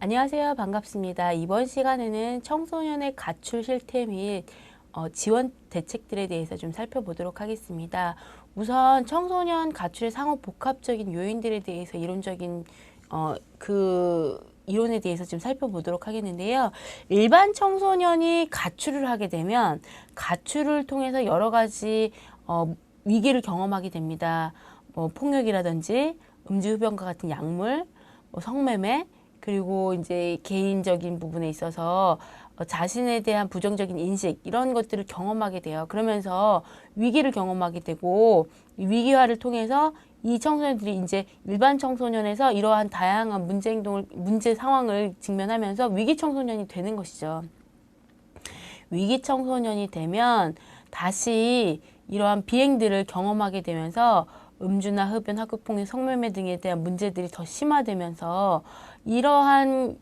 안녕하세요. 반갑습니다. 이번 시간에는 청소년의 가출 실태 및 지원 대책들에 대해서 좀 살펴보도록 하겠습니다. 우선 청소년 가출의 상호 복합적인 요인들에 대해서 이론적인 이론에 대해서 좀 살펴보도록 하겠는데요. 일반 청소년이 가출을 하게 되면 가출을 통해서 여러 가지 위기를 경험하게 됩니다. 폭력이라든지 음주흡연과 같은 약물, 성매매, 그리고 이제 개인적인 부분에 있어서 자신에 대한 부정적인 인식 이런 것들을 경험하게 돼요. 그러면서 위기를 경험하게 되고 위기화를 통해서 이 청소년들이 이제 일반 청소년에서 이러한 다양한 문제 상황을 직면하면서 위기 청소년이 되는 것이죠. 위기 청소년이 되면 다시 이러한 비행들을 경험하게 되면서 음주나 흡연, 학교폭력, 성매매 등에 대한 문제들이 더 심화되면서 이러한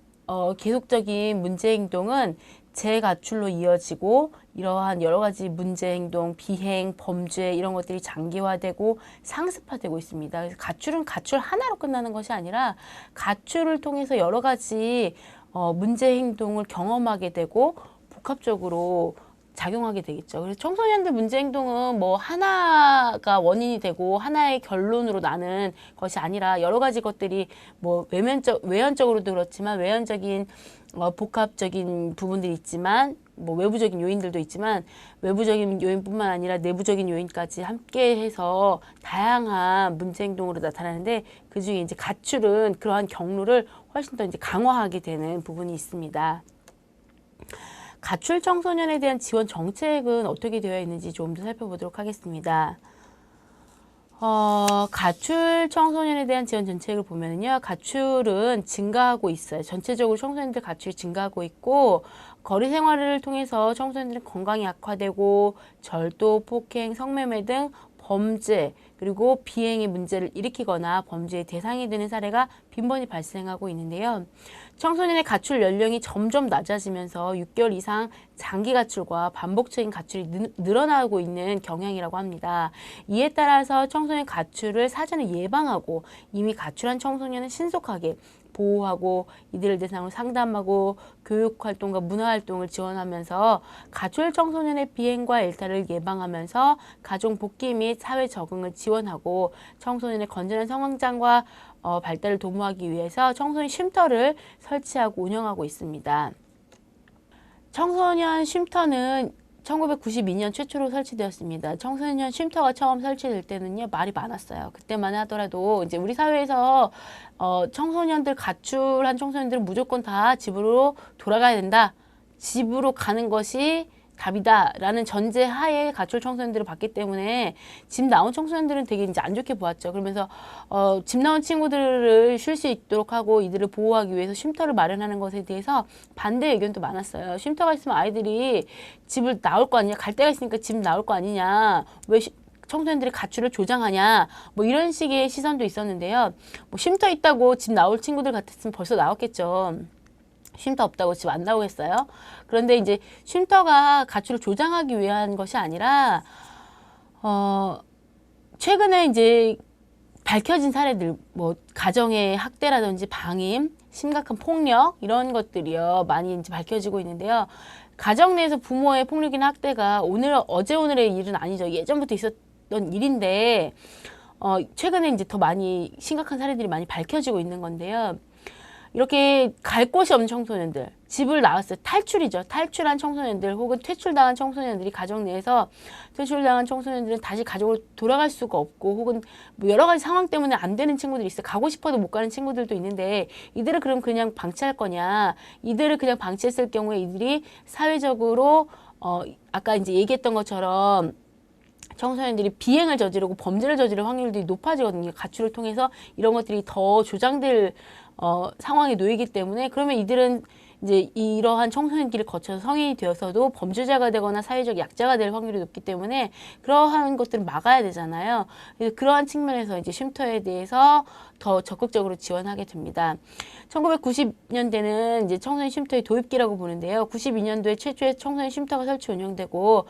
계속적인 문제 행동은 재가출로 이어지고 이러한 여러 가지 문제 행동, 비행, 범죄 이런 것들이 장기화되고 상습화되고 있습니다. 그래서 가출은 가출 하나로 끝나는 것이 아니라 가출을 통해서 여러 가지 문제 행동을 경험하게 되고 복합적으로 작용하게 되겠죠. 그래서 청소년들 문제 행동은 뭐 하나가 원인이 되고 하나의 결론으로 나는 것이 아니라 여러 가지 것들이 뭐 외연적으로도 그렇지만 외연적인 복합적인 부분들이 있지만 뭐 외부적인 요인들도 있지만 외부적인 요인뿐만 아니라 내부적인 요인까지 함께해서 다양한 문제 행동으로 나타나는데 그중에 이제 가출은 그러한 경로를 훨씬 더 이제 강화하게 되는 부분이 있습니다. 가출 청소년에 대한 지원 정책은 어떻게 되어 있는지 좀 더 살펴보도록 하겠습니다. 가출 청소년에 대한 지원 정책을 보면요. 가출은 증가하고 있어요. 전체적으로 청소년들 가출이 증가하고 있고 거리 생활을 통해서 청소년들은 건강이 악화되고 절도, 폭행, 성매매 등 범죄 그리고 비행의 문제를 일으키거나 범죄의 대상이 되는 사례가 빈번히 발생하고 있는데요. 청소년의 가출 연령이 점점 낮아지면서 6개월 이상 장기 가출과 반복적인 가출이 늘어나고 있는 경향이라고 합니다. 이에 따라서 청소년 가출을 사전에 예방하고 이미 가출한 청소년은 신속하게 보호하고 이들을 대상으로 상담하고 교육활동과 문화활동을 지원하면서 가출 청소년의 비행과 일탈을 예방하면서 가정 복귀 및 사회 적응을 지원하고 청소년의 건전한 성장과 발달을 도모하기 위해서 청소년 쉼터를 설치하고 운영하고 있습니다. 청소년 쉼터는 1992년 최초로 설치되었습니다. 청소년 쉼터가 처음 설치될 때는요, 말이 많았어요. 그때만 하더라도 이제 우리 사회에서 청소년들 가출한 청소년들은 무조건 다 집으로 돌아가야 된다. 집으로 가는 것이 답이다 라는 전제 하에 가출 청소년들을 봤기 때문에 집 나온 청소년들은 되게 이제 안 좋게 보았죠. 그러면서 집 나온 친구들을 쉴 수 있도록 하고 이들을 보호하기 위해서 쉼터를 마련하는 것에 대해서 반대 의견도 많았어요. 쉼터가 있으면 아이들이 집을 나올 거 아니냐, 갈 데가 있으니까 집 나올 거 아니냐, 왜 청소년들이 가출을 조장하냐, 뭐 이런 식의 시선도 있었는데요. 뭐 쉼터 있다고 집 나올 친구들 같았으면 벌써 나왔겠죠. 쉼터 없다고 집 안 나오겠어요? 그런데 이제 쉼터가 가출을 조장하기 위한 것이 아니라 최근에 이제 밝혀진 사례들, 뭐 가정의 학대라든지 방임, 심각한 폭력 이런 것들이요 많이 이제 밝혀지고 있는데요. 가정 내에서 부모의 폭력이나 학대가 어제 오늘의 일은 아니죠. 예전부터 있었던 일인데 최근에 이제 더 많이 심각한 사례들이 많이 밝혀지고 있는 건데요. 이렇게 갈 곳이 없는 청소년들, 집을 나왔어요. 탈출이죠. 탈출한 청소년들 혹은 퇴출당한 청소년들이 가정 내에서 퇴출당한 청소년들은 다시 가족으로 돌아갈 수가 없고 혹은 뭐 여러 가지 상황 때문에 안 되는 친구들이 있어요. 가고 싶어도 못 가는 친구들도 있는데 이들을 그럼 그냥 방치할 거냐. 이들을 그냥 방치했을 경우에 이들이 사회적으로 아까 이제 얘기했던 것처럼 청소년들이 비행을 저지르고 범죄를 저지를 확률이 높아지거든요. 가출을 통해서 이런 것들이 더 조장될 상황에 놓이기 때문에 그러면 이들은 이제 이러한 청소년기를 거쳐서 성인이 되어서도 범죄자가 되거나 사회적 약자가 될 확률이 높기 때문에 그러한 것들을 막아야 되잖아요. 그래서 그러한 측면에서 이제 쉼터에 대해서 더 적극적으로 지원하게 됩니다. 1990년대는 이제 청소년 쉼터의 도입기라고 보는데요. 92년도에 최초의 청소년 쉼터가 설치 운영되고